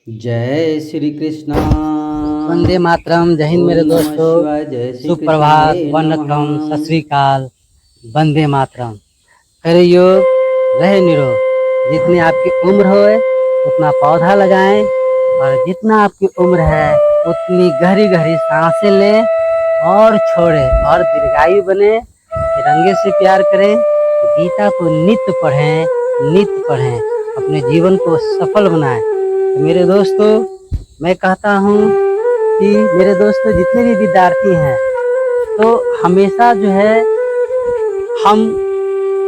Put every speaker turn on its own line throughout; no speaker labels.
जय श्री कृष्णा।
वंदे मातरम। जय हिंद मेरे दोस्तों।
जय श्री
सुप्रभात, वंदनम, सत श्री अकाल, वंदे मातरम। करे योग, रहे निरोग। जितनी आपकी उम्र हो उतना पौधा लगाएं और जितना आपकी उम्र है उतनी गहरी गहरी सांसें लें और छोड़ें और दीर्घायु बने। तिरंगे से प्यार करें, गीता को नित्य पढ़ें, अपने जीवन को सफल बनाएं। तो मेरे दोस्तों, मैं कहता हूँ कि मेरे दोस्तों जितने भी विद्यार्थी हैं तो हमेशा जो है हम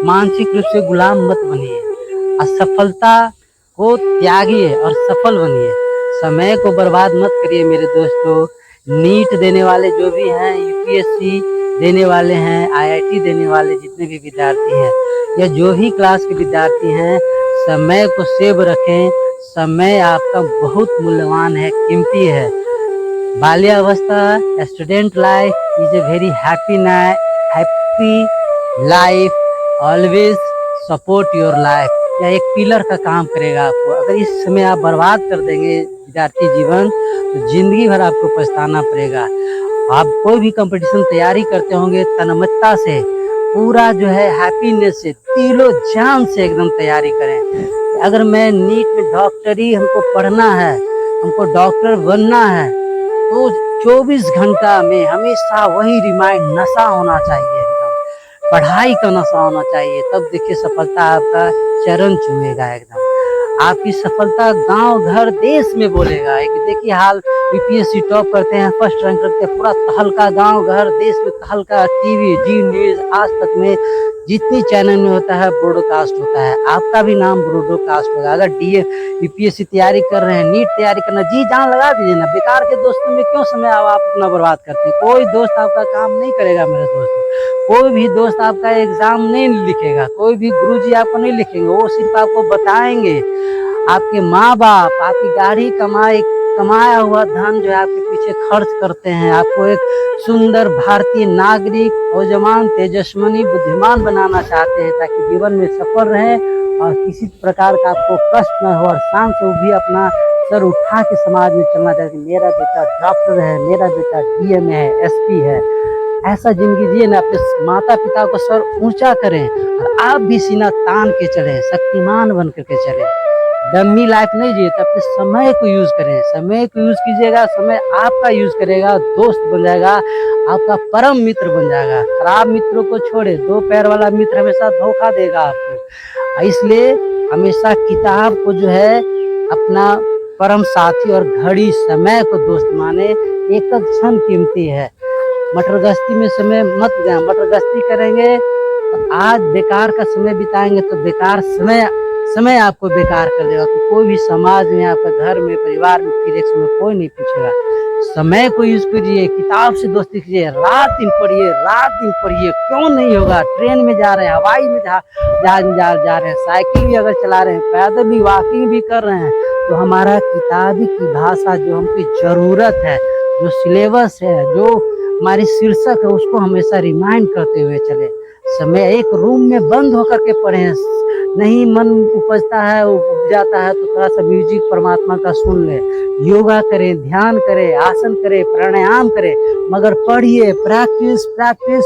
मानसिक रूप से गुलाम मत बनिए, असफलता को त्यागिए और सफल बनिए। समय को बर्बाद मत करिए मेरे दोस्तों। नीट देने वाले जो भी हैं, यूपीएससी देने वाले हैं, आईआईटी देने वाले जितने भी विद्यार्थी हैं या जो भी क्लास के विद्यार्थी हैं, समय को सेव रखें। समय आपका बहुत मूल्यवान है, कीमती है। बाल्यावस्था, student life is a very happy life. Always support your life. यह एक पिलर का काम करेगा आपको। अगर इस समय आप बर्बाद कर देंगे विद्यार्थी जीवन तो जिंदगी भर आपको पछताना पड़ेगा। आप कोई भी कंपटीशन तैयारी करते होंगे तन्मयता से, पूरा जो है हैप्पीनेस से, दिलो जान से एकदम तैयारी करें। अगर मैं नीट में डॉक्टरी हमको पढ़ना है, हमको डॉक्टर बनना है तो 24 घंटा में हमेशा वही रिमाइंड नशा होना चाहिए, एकदम पढ़ाई का नशा होना चाहिए। तब देखिए सफलता आपका चरण चूमेगा एकदम। आपकी सफलता गांव घर देश में बोलेगा। एक देखिए हाल, यूपीएससी टॉप करते हैं, फर्स्ट रैंक करते हैं, पूरा तहलका गांव घर देश में तहलका। टीवी, जी न्यूज, आज तक में जितनी चैनल में होता है ब्रॉडकास्ट होता है। आपका भी नाम ब्रॉडकास्ट होगा। अगर यूपीएससी तैयारी कर रहे हैं, नीट तैयारी करना, जी जान लगा दीजिए ना। बेकार के दोस्तों में क्यों समय आप अपना बर्बाद करते हैं? कोई दोस्त आपका काम नहीं करेगा मेरे दोस्तों। कोई भी दोस्त आपका एग्जाम नहीं लिखेगा, कोई भी गुरुजी आपको नहीं लिखेंगे। वो सिर्फ आपको बताएंगे। आपके माँ बाप आपकी गाड़ी कमाया हुआ धन जो है आपके पीछे खर्च करते हैं। आपको एक सुंदर भारतीय नागरिक, नौजवान, तेजस्वी, बुद्धिमान बनाना चाहते हैं ताकि जीवन में सफल रहे और किसी प्रकार का आपको कष्ट न हो और शान से वो भी अपना सर उठा के समाज में चलना चाहते। मेरा बेटा डॉक्टर है, मेरा बेटा डीएम है, एसपी है। ऐसा जिंदगी जिए ना, अपने माता पिता को सर ऊंचा करें और आप भी सीना तान के चलें, शक्तिमान बन करके चलें। डमी लाइफ नहीं जिए तो अपने समय को यूज करें। समय को यूज कीजिएगा, समय आपका यूज करेगा, दोस्त बन जाएगा, आपका परम मित्र बन जाएगा। खराब मित्रों को छोड़े, दो पैर वाला मित्र हमेशा धोखा देगा आपको। इसलिए हमेशा किताब को जो है अपना परम साथी और घड़ी समय को दोस्त माने। एक क्षण कीमती है। मटर गश्ती में समय मत जाए। मटर गश्ती करेंगे तो आज बेकार का समय बिताएंगे तो बेकार समय आपको बेकार कर देगा। तो कोई भी समाज में, आपका घर में, परिवार में फिर एक समय कोई नहीं पूछेगा। समय को यूज कीजिए, किताब से दोस्ती कीजिए, रात दिन पढ़िए। क्यों नहीं होगा? ट्रेन में जा रहे हैं, हवाई में जहाज में जा रहे हैं, साइकिल भी अगर चला रहे हैं, पैदल भी वॉकिंग भी कर रहे हैं, तो हमारा किताबी की भाषा जो हमकी जरूरत है, जो सिलेबस है, जो हमारी शीर्षक है, उसको हमेशा रिमाइंड करते हुए चले। समय एक रूम में बंद होकर के पढ़े। नहीं मन उपजता है, उब जाता है तो थोड़ा सा म्यूजिक परमात्मा का सुन ले। योगा करें, ध्यान करें, आसन करें, प्राणायाम करें, मगर पढ़िए। Practice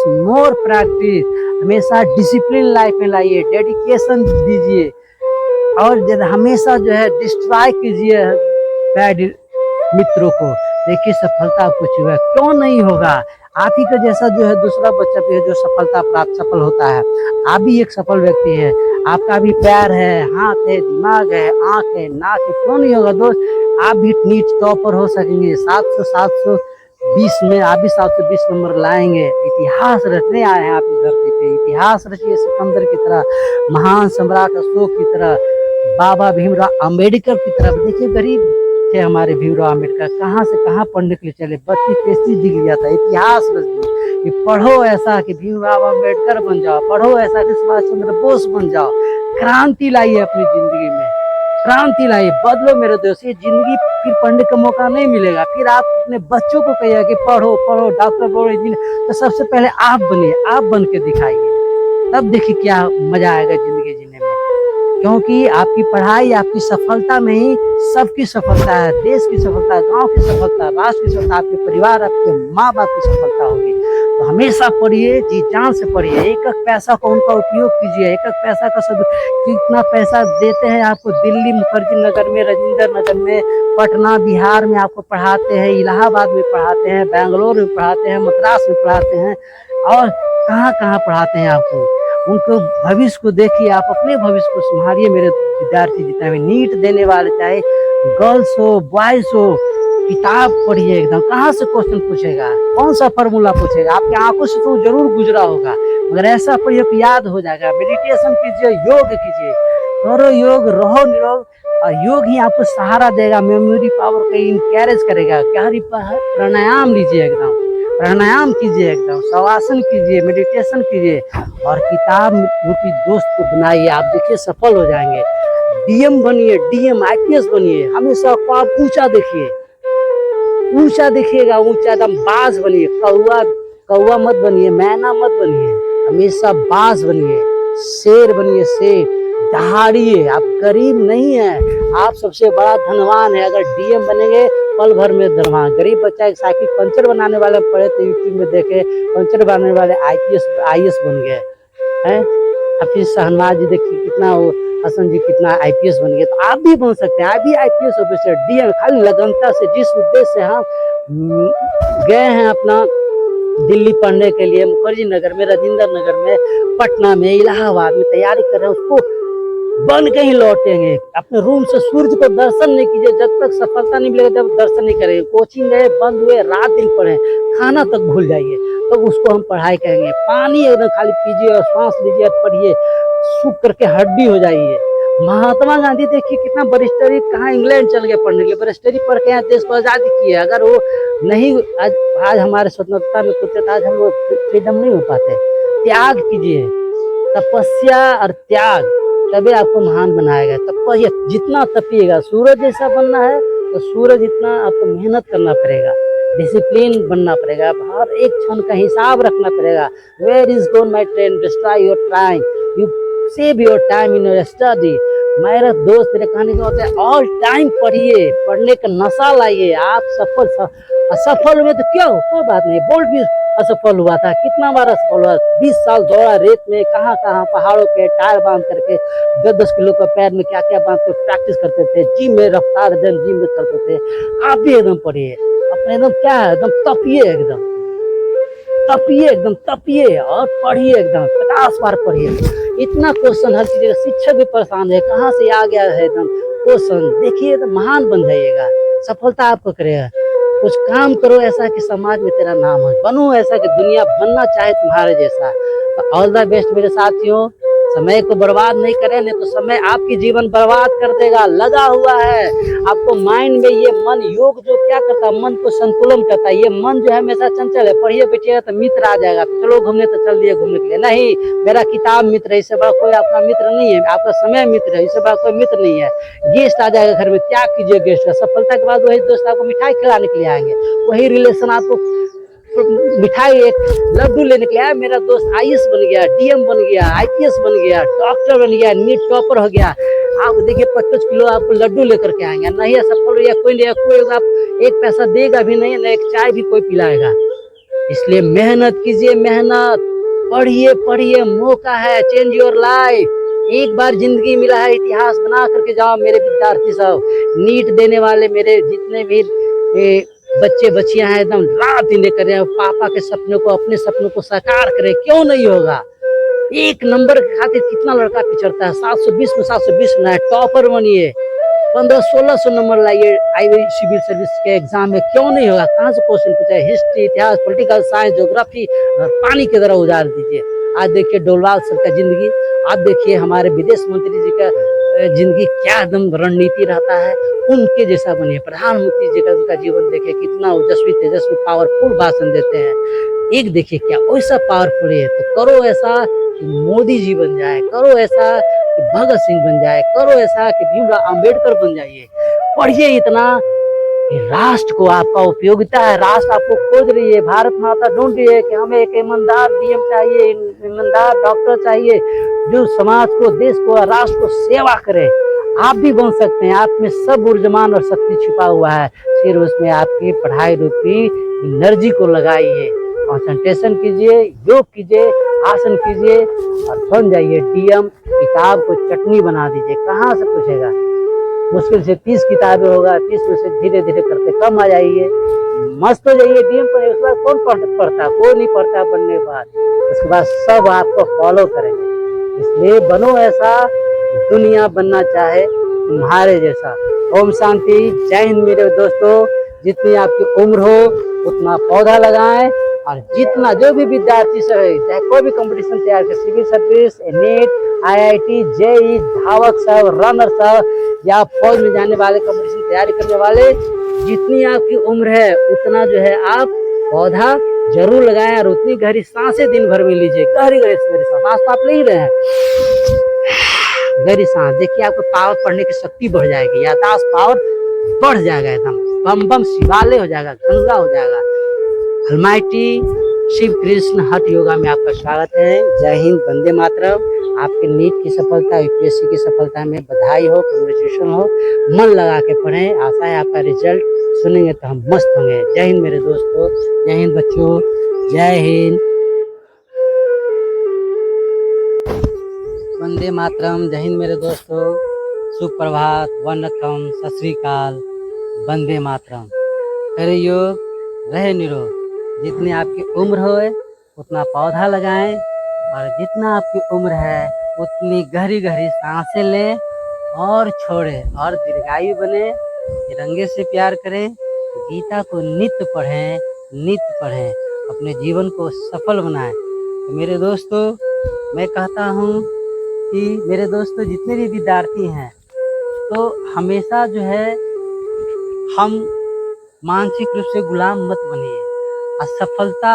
more practice. हमेशा डिसिप्लिन लाइफ में लाइए, डेडिकेशन दीजिए और हमेशा जो है डिस्ट्रॉय कीजिए बैड मित्रों को। देखिए सफलता आपको चाहिए, क्यों नहीं होगा? आप ही का जैसा जो है दूसरा बच्चा भी है जो सफलता प्राप्त सफल होता है। आप भी एक सफल व्यक्ति है। आपका भी पैर है, हाथ है, दिमाग है, आंख है, नाक है, क्यों नहीं होगा दोस्त? आप भी नीट टॉपर हो सकेंगे। 720 में आप भी 720 नंबर लाएंगे। इतिहास रचने आए हैं आप इस धरती पे। इतिहास रचिए सिकंदर की तरह, महान सम्राट अशोक की तरह, बाबा भीमराव अम्बेडकर की तरह। देखिए गरीब थे हमारे भीमराव अम्बेडकर, कहाँ से कहाँ पढ़ने के लिए चले, 32-33 डिग्री आता। इतिहास रच दी कि पढ़ो ऐसा कि भीमराव अम्बेडकर बन जाओ, पढ़ो ऐसा कि सुभाष चंद्र बोस बन जाओ। क्रांति लाइए अपनी जिंदगी में, क्रांति लाइए, बदलो मेरे दोस्त। ये जिंदगी फिर पढ़ने का मौका नहीं मिलेगा। फिर आप अपने बच्चों को कहिए कि पढ़ो डॉक्टर बनो, इंजीनियर। तो सबसे पहले आप बनिए, आप बन के दिखाइए, तब देखिए क्या मजा आएगा जिंदगी जीने में। क्योंकि आपकी पढ़ाई, आपकी सफलता में ही सबकी सफलता है, देश की सफलता, गांव की सफलता, राष्ट्र की सफलता, आपके परिवार, आपके माँ बाप की सफलता होगी। तो हमेशा पढ़िए, जी जान से पढ़िए, एक एक पैसा को उनका उपयोग कीजिए, एक एक पैसा का कितना पैसा देते हैं आपको, दिल्ली मुखर्जी नगर में, राजेंद्र नगर में, पटना बिहार में आपको पढ़ाते हैं, इलाहाबाद में पढ़ाते हैं, बेंगलोर में पढ़ाते हैं, मद्रास में पढ़ाते हैं, और कहाँ कहाँ पढ़ाते हैं आपको। उनको भविष्य को देखिए, आप अपने भविष्य को संभालिए मेरे विद्यार्थी। जितना भी नीट देने वाले, चाहे गर्ल्स हो बॉयज हो, किताब पढ़िए एकदम। कहाँ से क्वेश्चन पूछेगा, कौन सा फॉर्मूला पूछेगा, आपकी आंखों से तो जरूर गुजरा होगा, मगर ऐसा पढ़िए कि याद हो जाएगा। मेडिटेशन कीजिए, योग कीजिए, करो योग, रहो निरोग, और योग ही आपको सहारा देगा, मेमोरी पावर को इनकरेज करेगा। गहरी प्राणायाम लीजिए एकदम, प्राणायाम कीजिए एकदम, शवासन कीजिए, मेडिटेशन कीजिए, और किताब रूपी दोस्त को बनाइए। आप देखिए सफल हो जाएंगे। डीएम बनिए, डीएम आईपीएस बनिए। हमेशा ख्वाब ऊंचा देखिए, ऊंचा देखिएगा, ऊंचा एकदम बाज बनिए। कौआ कौआ मत बनिए, मैना मत बनिए, हमेशा बाज बनिए, शेर बनिए, शेर दहाड़िए। आप गरीब नहीं है, आप सबसे बड़ा धनवान है। अगर डीएम बनेंगे पल भर में धनवान। गरीब बच्चा एक साइकिल पंचर बनाने वाले पढ़े तो यूट्यूब में देखे, पंचर बनाने वाले आईएएस बन गए हैं। हाफिज शाहनवाज जी देखिए कितना, वो हसन जी कितना आईपीएस बन गए। तो आप भी बन सकते हैं, आप भी आईपीएस ऑफिसर, डीएम। खाली लगनता से, जिस उद्देश्य से हम गए हैं अपना दिल्ली पढ़ने के लिए, मुखर्जी नगर में, राजेंद्र नगर में, पटना में, इलाहाबाद में तैयारी कर रहे हैं, उसको बन के ही लौटेंगे। अपने रूम से सूर्य को दर्शन नहीं कीजिए जब तक सफलता नहीं मिलेगा, जब दर्शन नहीं करेंगे। कोचिंग गए, बंद हुए, रात दिन पढ़े, खाना तक भूल जाइए, तो उसको हम पढ़ाई कहेंगे। पानी एकदम खाली पीजिए और सांस लीजिए और पढ़िए, सूख करके हड्डी हो जाइए। महात्मा गांधी देखिए कितना बरिस्टरी, कहाँ इंग्लैंड चल गए पढ़ने के लिए, बरिस्टरी पढ़ के यहाँ देश को आजादी किए। अगर वो नहीं आज हमारे स्वतंत्रता में कुछ, आज हम लोग फ्रीडम नहीं हो पाते। त्याग कीजिए, तपस्या और त्याग तभी आपको महान बनाएगा। तपस्या जितना तपिएगा, सूरज जैसा बनना है तो सूरज इतना आपको मेहनत करना पड़ेगा, डिसिप्लिन बनना पड़ेगा, हर एक क्षण का हिसाब रखना पड़ेगा। Where is gone my train, destroy your time, you save your time in your study. मेरा दोस्त, मेरे कहानी जो होते हैं, ऑल टाइम पढ़िए, पढ़ने का नशा लाइए। आप असफल हुए तो क्यों, कोई बात नहीं। बोल्ट भी असफल हुआ था, कितना बार असफल हुआ, 20 साल दौड़ा रेत में, कहाँ कहाँ पहाड़ों पे टायर बांध करके, 10-10 किलो का पैर में क्या क्या बांध कर प्रैक्टिस करते थे, जिम में रफ्तार जिम में करते थे। आप भी एकदम पढ़िए, अपने एकदम क्या है, एकदम तपिए, एकदम तपिए, एकदम तपिए और पढ़िए, एकदम 50 बार पढ़िए। इतना क्वेश्चन हर चीज, शिक्षक भी परेशान है, कहाँ से आ गया है एकदम क्वेश्चन। देखिए तो महान बन जाइएगा, सफलता आपको करेगा। कुछ काम करो ऐसा कि समाज में तेरा नाम हो, बनो ऐसा कि दुनिया बनना चाहे तुम्हारे जैसा। तो ऑल द बेस्ट मेरे साथियों। समय को बर्बाद नहीं करें, नहीं तो समय आपकी जीवन बर्बाद कर देगा। लगा हुआ है आपको माइंड में, ये मन योग जो क्या करता है, मन को संतुलन करता है। ये मन जो है हमेशा चंचल है, पढ़िए बैठिएगा तो मित्र आ जाएगा, तो चलो घूमने, तो चल दिए घूमने के लिए। नहीं, मेरा किताब मित्र है, इससे बड़ा कोई आपका मित्र नहीं है। आपका समय मित्र है, इससे बड़ा कोई मित्र नहीं है। गेस्ट आ जाएगा घर में, त्याग कीजिए गेस्ट का। सफलता के बाद वही दोस्त आपको मिठाई खिलाने के लिए आएंगे, वही रिलेशन आपको मिठाई, एक लड्डू लेने के लिए। मेरा दोस्त आईएएस बन गया, डीएम बन गया, आईपीएस बन गया, डॉक्टर बन गया, नीट टॉपर हो गया। आप देखिए 25 किलो आपको लड्डू लेकर के आएंगे। नहीं सफल या कोई नहीं, कोई आप एक पैसा देगा भी नहीं, ना एक चाय भी कोई पिलाएगा। इसलिए मेहनत कीजिए, मेहनत, पढ़िए पढ़िए, मौका है, चेंज योर लाइफ। एक बार जिंदगी मिला है, इतिहास बना करके जाओ मेरे विद्यार्थी सब। नीट देने वाले मेरे जितने भी बच्चे बच्चियां हैं, एकदम रात दिन लेकर पापा के सपनों को, अपने सपनों को साकार करें, क्यों नहीं होगा। एक नंबर के खातिर कितना लड़का पिछड़ता है, 720 में 720 ना है, टॉपर बनिए, 1500-1600 नंबर लाइए हाईवे सिविल सर्विस के एग्जाम में, क्यों नहीं होगा। कहाँ से क्वेश्चन पूछा है, हिस्ट्री, इतिहास, पॉलिटिकल साइंस, ज्योग्राफी, पानी की तरह उजाड़ दीजिए। आज देखिए डोलवाल सर का जिंदगी, आज देखिए हमारे विदेश मंत्री जी का जिंदगी, क्या एकदम रणनीति रहता है, उनके जैसा बनिए। प्रधानमंत्री जी का उनका जीवन देखिए, कितना ओजस्वी तेजस्वी पावरफुल भाषण देते हैं। एक देखिए क्या वैसा पावरफुल है, तो करो ऐसा कि मोदी जी बन जाए, करो ऐसा कि भगत सिंह बन जाए, करो ऐसा कि भीमराव अंबेडकर बन जाइए। पढ़िए इतना, कि राष्ट्र को आपका उपयोगिता है, राष्ट्र आपको खोज रही है, भारत माता ढूंढ रही है कि हमें एक ईमानदार डीएम चाहिए, ईमानदार डॉक्टर चाहिए जो समाज को, देश को, राष्ट्र को सेवा करे। आप भी बन सकते हैं, आप में सब ऊर्जमान और शक्ति छिपा हुआ है, फिर उसमें आपकी पढ़ाई रूपी एनर्जी को लगाइए, कंसंट्रेशन कीजिए, योग कीजिए, आसन कीजिए और बन जाइए डीएम। किताब को चटनी बना दीजिए, कहाँ से पूछेगा, मुश्किल से 30 किताबें होगा, 30 में से धीरे धीरे करते कम आ जाइए, मस्त हो जाइए डीएम पर। उसके बाद कौन पढ़ता, कोई नहीं पढ़ता बनने के बाद, उसके बाद सब आपको फॉलो करेंगे। इसलिए बनो ऐसा दुनिया बनना चाहे तुम्हारे जैसा। ओम शांति, जय हिंद मेरे दोस्तों। जितनी आपकी उम्र हो उतना पौधा लगाएं और जितना जो भी विद्यार्थी सब है, चाहे कोई भी कंपटीशन तैयार करे, civil service, NEET, IIT, JEE, धावक सब, रनर सब या फौज में जाने वाले, कंपटीशन तैयारी करने वाले, जितनी आपकी उम्र है उतना जो है आप पौधा जरूर लगाएं और उतनी गहरी सांसें दिन भर में लीजिए। गहरी गहरी सांस तो आप ले ही रहे हैं, गहरी सांस। देखिए आपको पावर पढ़ने की शक्ति बढ़ जाएगी, याददाश्त पावर बढ़ जाएगा, एकदम बम बम शिवालय हो जाएगा, गंगा हो जाएगा। अलमाइटी शिव कृष्ण हठ योगा में आपका स्वागत है। जय हिंद, वंदे मातरम। आपके नीट की सफलता, यूपीएससी की सफलता में बधाई हो, कांग्रेचुलेशन हो। मन लगा के पढ़ें, आशा है आपका रिजल्ट सुनेंगे तो हम मस्त होंगे। जय हिंद मेरे दोस्तों, जय हिंद बच्चों, जय हिंद, वंदे मातरम। जय हिंद मेरे दोस्तों, सुप्रभात, वंदनम, सत श्री अकाल, वंदे मातरम। करे योग, रहे निरोग। जितनी आपकी उम्र हो उतना पौधा लगाएं और जितना आपकी उम्र है उतनी गहरी गहरी सांसें लें और छोड़ें और दीर्घायु बने, तिरंगे से प्यार करें, गीता को नित्य पढ़ें, नित्य पढ़ें, अपने जीवन को सफल बनाएं। तो मेरे दोस्तों, मैं कहता हूँ कि मेरे दोस्तों जितने भी विद्यार्थी हैं तो हमेशा जो है हम मानसिक रूप से गुलाम मत बनिए, असफलता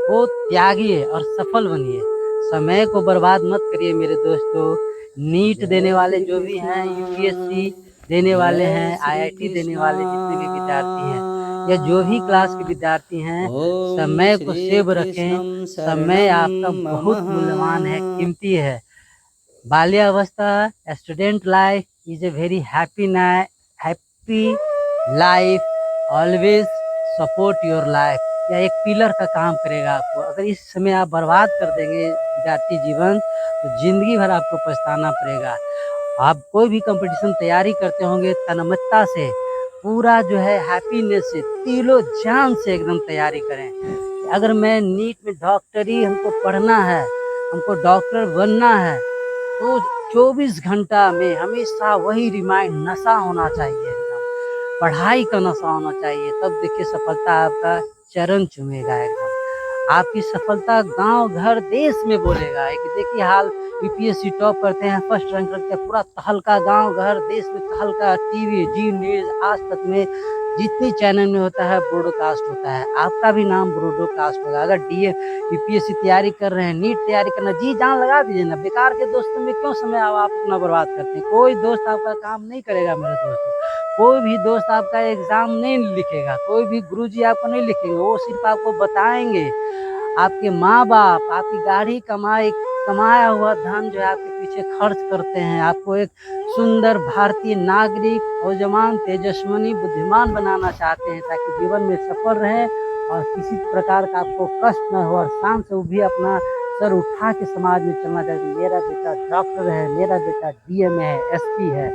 को त्यागिए और सफल बनिए। समय को बर्बाद मत करिए मेरे दोस्तों। नीट देने वाले जो भी हैं, यूपीएससी देने वाले हैं, आईआईटी देने वाले जितने भी विद्यार्थी हैं या जो भी क्लास के विद्यार्थी हैं, समय को सेव रखें। समय आपका बहुत मूल्यवान है, कीमती है। बाल्यावस्था, student life is a very happy life, always support your life. या एक पिलर का काम करेगा आपको। अगर इस समय आप बर्बाद कर देंगे विद्यार्थी जीवन तो जिंदगी भर आपको पछताना पड़ेगा। आप कोई भी कंपटीशन तैयारी करते होंगे तन्मयता से, पूरा जो है हैप्पीनेस से, दिलो जान से एकदम तैयारी करें। अगर मैं नीट में डॉक्टरी हमको पढ़ना है, हमको डॉक्टर बनना है, तो 24 घंटा में हमेशा वही रिमाइंड नशा होना चाहिए, एकदम पढ़ाई का नशा होना चाहिए। तब देखिए सफलता आपका चरण चूमेगा, एकदम आपकी सफलता गांव घर देश में बोलेगा। एक देखिए हाल, यूपीएससी टॉप करते हैं, फर्स्ट रैंक करते हैं, पूरा तहलका गांव घर देश में तहलका, टीवी, जी न्यूज, आज तक में जितनी चैनल में होता है ब्रॉडकास्ट होता है, आपका भी नाम ब्रॉडकास्ट होगा। अगर डीए यूपीएससी तैयारी कर रहे हैं, नीट तैयारी करना, जी जान लगा दीजिए ना। बेकार के दोस्तों में क्यों समय आप अपना बर्बाद करते हैं? कोई दोस्त आपका काम नहीं करेगा मेरे दोस्तों, कोई भी दोस्त आपका एग्जाम नहीं लिखेगा, कोई भी गुरुजी आपको नहीं लिखेंगे, वो सिर्फ आपको बताएंगे। आपके माँ बाप आपकी गाड़ी कमाया हुआ धन जो है आपके पीछे खर्च करते हैं, आपको एक सुंदर भारतीय नागरिक, नौजवान, तेजस्वी, बुद्धिमान बनाना चाहते हैं ताकि जीवन में सफल रहें और किसी प्रकार का आपको कष्ट न हो और शान से वो भी अपना सर उठा के समाज में चलना चाहिए। मेरा बेटा डॉक्टर है, मेरा बेटा डीएम है, एसपी है।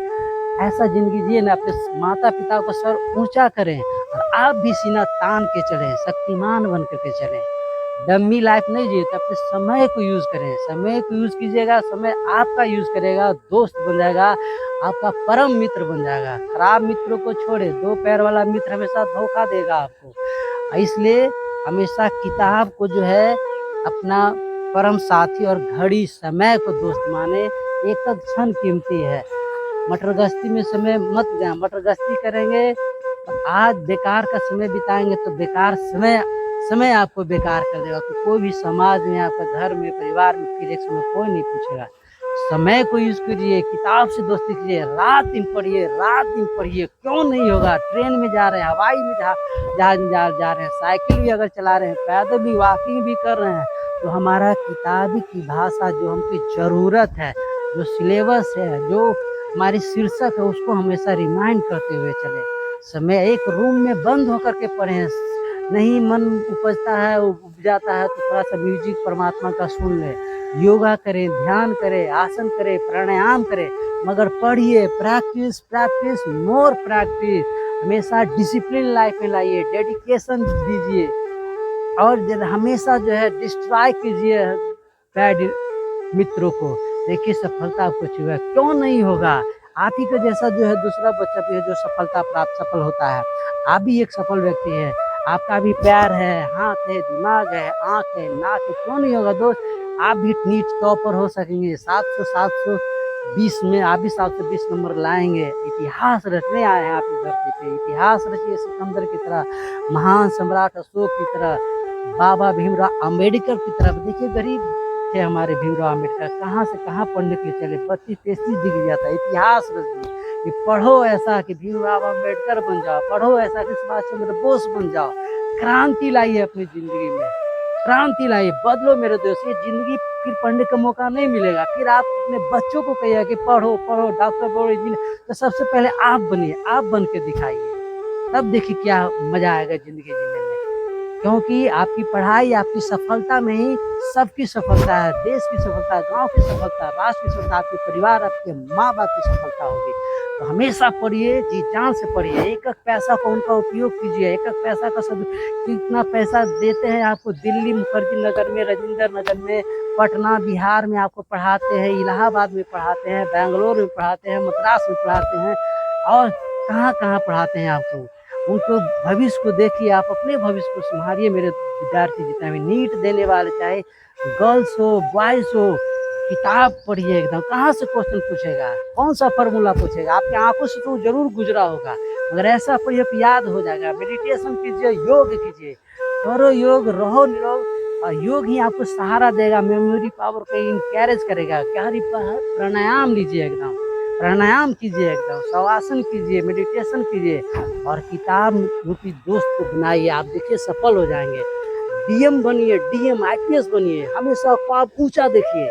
ऐसा जिंदगी जिए ना, अपने माता पिता को सर ऊंचा करें और आप भी सीना तान के चलें, शक्तिमान बन करके चलें। डम्मी लाइफ नहीं जिए तो अपने समय को यूज करें, समय को यूज कीजिएगा, समय आपका यूज करेगा, दोस्त बन जाएगा, आपका परम मित्र बन जाएगा। खराब मित्रों को छोड़े, दो पैर वाला मित्र हमेशा धोखा देगा आपको। इसलिए हमेशा किताब को जो है अपना परम साथी और घड़ी समय को दोस्त माने। एक क्षण कीमती है, मटर गश्ती में समय मत जाए। मटर गश्ती करेंगे तो आज बेकार का समय बिताएंगे तो बेकार समय आपको बेकार कर देगा। तो कोई भी समाज में, आपका घर में, परिवार में फिर एक समय कोई नहीं पूछेगा। समय को यूज कीजिए, किताब से दोस्ती कीजिए, रात दिन पढ़िए, रात दिन पढ़िए, क्यों नहीं होगा। ट्रेन में जा रहे हैं, हवाई में जहाज में जा रहे हैं, साइकिल भी अगर चला रहे हैं, पैदल भी वॉकिंग भी कर रहे हैं, तो हमारा किताबी की भाषा जो हमकी जरूरत है, जो सिलेबस है, जो हमारी शीर्षक है, उसको हमेशा रिमाइंड करते हुए चले। समय एक रूम में बंद होकर के पढ़ें। नहीं मन उपजता है, उब जाता है, तो थोड़ा सा म्यूजिक परमात्मा का सुन ले, योगा करें, ध्यान करें, आसन करें, प्राणायाम करें, मगर पढ़िए। Practice practice more practice. हमेशा डिसिप्लिन लाइफ में लाइए, डेडिकेशन दीजिए, और हमेशा जो है डिस्ट्रॉय कीजिए बैड मित्रों को। देखिए सफलता आपको छुआ, क्यों नहीं होगा। आप ही का जैसा जो है दूसरा बच्चा भी है जो सफलता प्राप्त सफल होता है। आप भी एक सफल व्यक्ति है, आपका भी पैर है, हाथ है, दिमाग है, आंख है, नाक है, क्यों नहीं होगा दोस्त। आप भी नीट टॉपर हो सकेंगे। 720 में आप भी 720 नंबर लाएंगे। इतिहास रचने आए हैं आप इस धरती पे। इतिहास रचिए सिकंदर की तरह, महान सम्राट अशोक की तरह, बाबा भीमराव अम्बेडकर की तरफ। देखिए गरीब थे हमारे भीमराव अम्बेडकर, कहाँ से कहाँ पढ़ने के लिए चले, 32-33 डिग्री आता। इतिहास रच दिए कि पढ़ो ऐसा कि भीमराव अम्बेडकर बन जाओ, पढ़ो ऐसा कि सुभाष चंद्र बोस बन जाओ। क्रांति लाइए अपनी जिंदगी में, क्रांति लाइए, बदलो मेरे दोस्त। ये जिंदगी फिर पढ़ने का मौका नहीं मिलेगा। फिर आप अपने बच्चों को कहिए कि पढ़ो पढ़ो, डॉक्टर बनो, इंजीनियर, तो सबसे पहले आप बनिए, आप बन के दिखाइए, तब देखिए क्या मजा आएगा जिंदगी जीने में। क्योंकि आपकी पढ़ाई, आपकी सफलता में ही सबकी सफलता है। देश की सफलता, गांव की सफलता, राष्ट्र की सफलता, आपके परिवार, आपके माँ बाप की सफलता होगी। तो हमेशा पढ़िए, जी जान से पढ़िए, एक एक पैसा को उनका उपयोग कीजिए। एक एक पैसा का सब, कितना पैसा देते हैं आपको, दिल्ली मुखर्जी नगर में, राजेंद्र नगर में, पटना बिहार में आपको पढ़ाते हैं, इलाहाबाद में पढ़ाते हैं, बेंगलोर में पढ़ाते हैं, मद्रास में पढ़ाते हैं, और कहाँ कहाँ पढ़ाते हैं आपको। उनको भविष्य को देखिए, आप अपने भविष्य को संभालिए मेरे विद्यार्थी। जितना भी नीट देने वाले, चाहे गर्ल्स हो बॉयज हो, किताब पढ़िए एकदम। कहाँ से क्वेश्चन पूछेगा, कौन सा फार्मूला पूछेगा, आपकी आंखों से तो जरूर गुजरा होगा, मगर ऐसा पढ़िए कि याद हो जाएगा। मेडिटेशन कीजिए, योग कीजिए, करो योग, रहो निरोग, और योग ही आपको सहारा देगा, मेमोरी पावर को इनकरेज करेगा। प्राणायाम लीजिए एकदम, प्राणायाम कीजिए एकदम, शवासन कीजिए, मेडिटेशन कीजिए, और किताब रूपी दोस्त को बनाइए। आप देखिए सफल हो जाएंगे। डीएम बनिए, डीएम आईपीएस बनिए। हमेशा ख्वाब ऊंचा देखिए,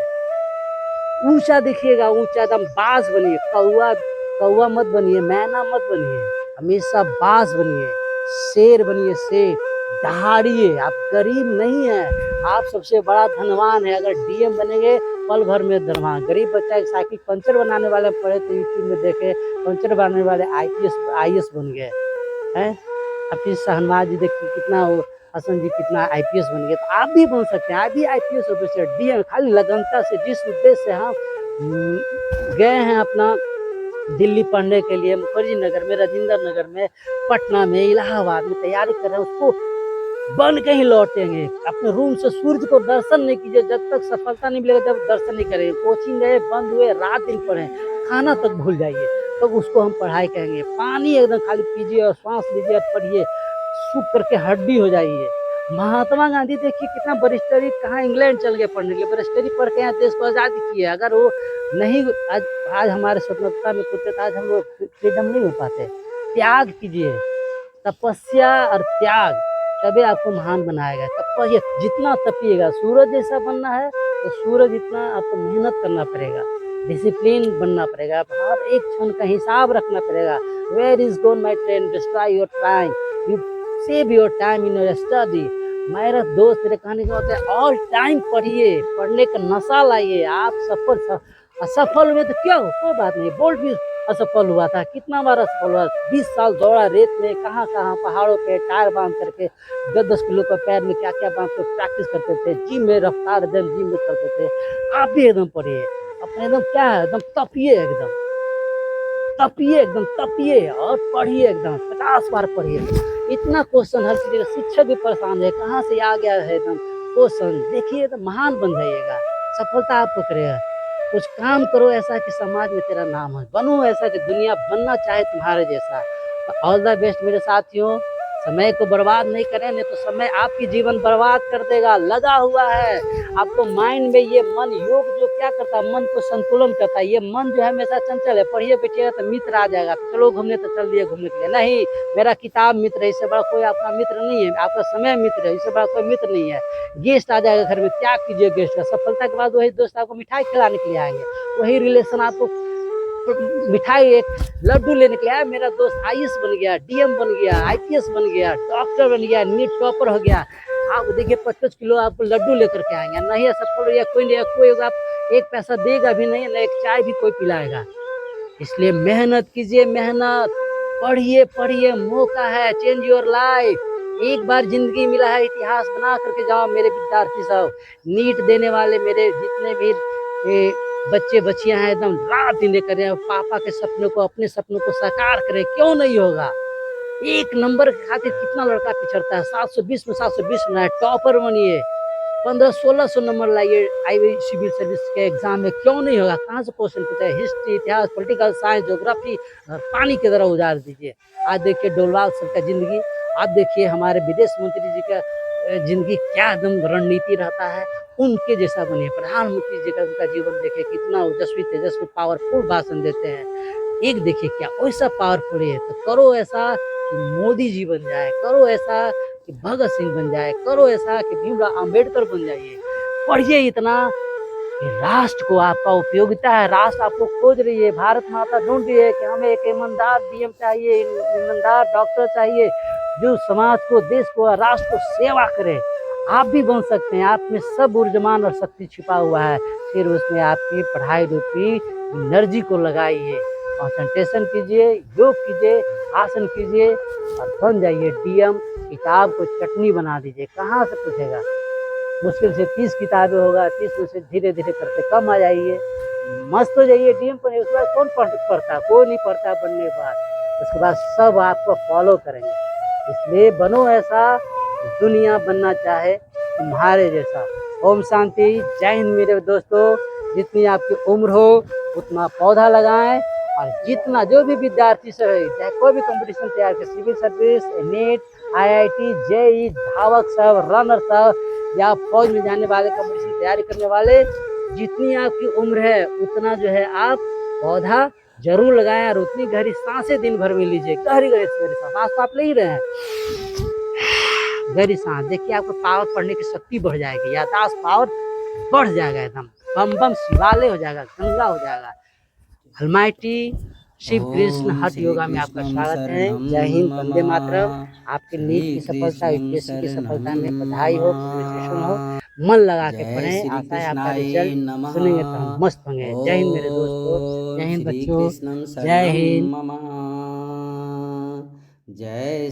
ऊंचा देखिएगा, ऊंचा एकदम। बाज बनिए, कौआ कौआ मत बनिए, मैना मत बनिए, हमेशा बाज बनिए, शेर बनिए, शेर। दहाड़िए, आप गरीब नहीं है, आप सबसे बड़ा धनवान है। अगर डीएम बनेंगे पल भर में धनवान। गरीब बच्चा एक साइकिल पंचर बनाने वाले पढ़े तो यूट्यूब में देखे, पंचर बनाने वाले आईएएस बन गए हैं। अपनी शहनवाज जी देखिए कितना, वो हसन जी कितना आईपीएस बन गए। तो आप भी बन सकते हैं, आप भी आईपीएस ऑफिसर, डीएम। खाली लगनता से, जिस उद्देश्य से हम गए हैं अपना दिल्ली पढ़ने के लिए, मुखर्जी नगर में, राजेंद्र नगर में, पटना में, इलाहाबाद में तैयारी कर रहे हैं, उसको बन के ही लौटेंगे। अपने रूम से सूर्य को दर्शन नहीं कीजिए जब तक सफलता नहीं मिलेगा, जब दर्शन नहीं करेंगे। कोचिंग गए, बंद हुए, रात दिन पढ़े, खाना तक भूल जाइए, तो उसको हम पढ़ाई कहेंगे। पानी एकदम खाली पीजिए और सांस लीजिए और पढ़िए, सूख करके हड्डी हो जाइए। महात्मा गांधी देखिए कितना बरिस्टरी, कहाँ इंग्लैंड चल गए पढ़ने के लिए, बरिस्टरी पढ़ के यहाँ देश को आज़ाद किए। अगर वो नहीं, आज हमारे स्वतंत्रता में कुछ, आज हम लोग फ्रीडम नहीं हो पाते। त्याग कीजिए, तपस्या और त्याग तभी आपको महान बनाएगा। तपस्या, जितना तपिएगा, सूरज जैसा बनना है तो सूरज इतना आपको मेहनत करना पड़ेगा, डिसिप्लिन बनना पड़ेगा, हर एक क्षण का हिसाब रखना पड़ेगा। Where is gone my train, destroy your time, you save your time in your study. मेरा दोस्त, मेरे कहने का मतलब है, ऑल टाइम पढ़िए, पढ़ने का नशा लाइए। आप असफल हुए तो क्या हो, कोई बात नहीं। बोल्ट भी असफल हुआ था, कितना बार असफल हुआ, 20 साल दौड़ा रेत में, कहाँ कहाँ पहाड़ों पे टायर बांध करके, 10-10 किलो का पैर में क्या क्या बांध कर प्रैक्टिस करते थे, जिम में रफ्तार एकदम जिम में करते थे। आप भी एकदम पढ़िए, अपने एकदम क्या है, एकदम तपिए, एकदम तपिए, एकदम तपिए और पढ़िए, एकदम 50 बार पढ़िए। इतना क्वेश्चन हर चीज, शिक्षक भी परेशान है, कहाँ से आ गया है एकदम क्वेश्चन। देखिए तो महान बन जाइएगा, सफलता आपको करेगा। कुछ काम करो ऐसा कि समाज में तेरा नाम है, बनो ऐसा कि दुनिया बनना चाहे तुम्हारे जैसा। ऑल द बेस्ट मेरे साथियों, समय को बर्बाद नहीं करें, नहीं तो समय आपकी जीवन बर्बाद कर देगा। लगा हुआ है आपको माइंड में, ये मन योग जो क्या करता है, मन को संतुलन करता है। ये मन जो है हमेशा चंचल है, पढ़िए बैठिएगा तो मित्र आ जाएगा, तो चलो घूमने, तो चल दिए घूमने के लिए। नहीं, मेरा किताब मित्र है, इससे बड़ा कोई आपका मित्र नहीं है। आपका समय मित्र है, इससे बड़ा कोई मित्र नहीं है। गेस्ट आ जाएगा घर में, त्याग कीजिए गेस्ट का। सफलता के बाद वही दोस्त आपको मिठाई खिलाने के लिए आएंगे, वही रिलेशन आपको मिठाई, एक लड्डू लेने के लिए आया। मेरा दोस्त आईएएस बन गया, डीएम बन गया, आईपीएस बन गया, डॉक्टर बन गया, नीट टॉपर हो गया। आप देखिए 25 किलो आपको लड्डू लेकर के आएंगे। नहीं है सफल या कोई नहीं, कोई होगा आप एक पैसा देगा भी नहीं, ना एक चाय भी कोई पिलाएगा। इसलिए मेहनत कीजिए, मेहनत, पढ़िए पढ़िए, मौका है, चेंज योर लाइफ। एक बार जिंदगी मिला है, इतिहास बना करके जाओ मेरे विद्यार्थी सब। नीट देने वाले मेरे जितने भी बच्चे बच्चियां हैं, एकदम रात दिन करें, पापा के सपनों को, अपने सपनों को साकार करें, क्यों नहीं होगा। एक नंबर के खातिर कितना लड़का पिछड़ता है, 720 में 720 में टॉपर बनिए, 1500-1600 नंबर लाइए आई सिविल सर्विस के एग्जाम में, क्यों नहीं होगा। कहाँ से क्वेश्चन पूछा है, हिस्ट्री, इतिहास, पॉलिटिकल साइंस, ज्योग्राफी, पानी की तरह उजाड़ दीजिए। आज देखिए डोलवाल सर का जिंदगी, आप देखिए हमारे विदेश मंत्री जी का जिंदगी, क्या एकदम रणनीति रहता है, उनके जैसा बनिए। प्रधानमंत्री जी का उनका जीवन देखिए, कितना ओजस्वी तेजस्वी पावरफुल भाषण देते हैं। एक देखिए क्या वैसा पावरफुल है, तो करो ऐसा कि मोदी जी बन जाए, करो ऐसा कि भगत सिंह बन जाए, करो ऐसा कि भीमराव अंबेडकर बन जाइए। पढ़िए इतना कि राष्ट्र को आपका उपयोगिता है, राष्ट्र आपको खोज रही है, भारत माता ढूंढ रही है कि हमें एक ईमानदार डीएम चाहिए, ईमानदार डॉक्टर चाहिए, जो समाज को, देश को, राष्ट्र को सेवा करे। आप भी बन सकते हैं, आप में सब ऊर्जमान और शक्ति छिपा हुआ है। फिर उसमें आपकी पढ़ाई रूपी एनर्जी को लगाइए, कंसंट्रेशन कीजिए, योग कीजिए, आसन कीजिए और बन जाइए डीएम। किताब को चटनी बना दीजिए, कहाँ से पूछेगा। मुश्किल से 30 किताबें होगा, 30 में से धीरे धीरे करते कम आ जाइए, मस्त हो जाइए डीएम पर। उसके बाद कौन पढ़ता, कोई नहीं पढ़ता बनने के बाद। उसके बाद सब आपको फॉलो करेंगे। इसलिए बनो ऐसा, दुनिया बनना चाहे तुम्हारे जैसा। ओम शांति, जय हिंद मेरे दोस्तों। जितनी आपकी उम्र हो उतना पौधा लगाएं, और जितना जो भी विद्यार्थी से है, चाहे कोई भी कंपटीशन तैयार करे, civil service, NEET, IIT, JEE, धावक सब, रनर सब, या फौज में जाने वाले, कंपटीशन तैयारी करने वाले, जितनी आपकी उम्र है उतना जो है आप पौधा जरूर लगाएं, और उतनी गहरी सांसें दिन भर में लीजिए। गहरी गहरी सांस तो आप ले ही रहे हैं, गहरी सांस। देखिए आपको पावर पढ़ने की शक्ति बढ़ जाएगी, याददाश्त पावर बढ़ जाएगा, एकदम बम बम शिवालय हो जाएगा, गंगा हो जाएगा। अलमाइटी शिव कृष्ण हठ योगा में आपका स्वागत है। जय हिंद, वंदे मातरम। आपके नीट की सफलता, यूपीएससी की सफलता में बधाई हो, कांग्रेचुलेशन हो। मन लगा के पढ़ें, आशा है आपका रिजल्ट सुनेंगे तो हम मस्त होंगे। जय हिंद मेरे दोस्तों, जय हिंद बच्चों, जय हिंद।
जय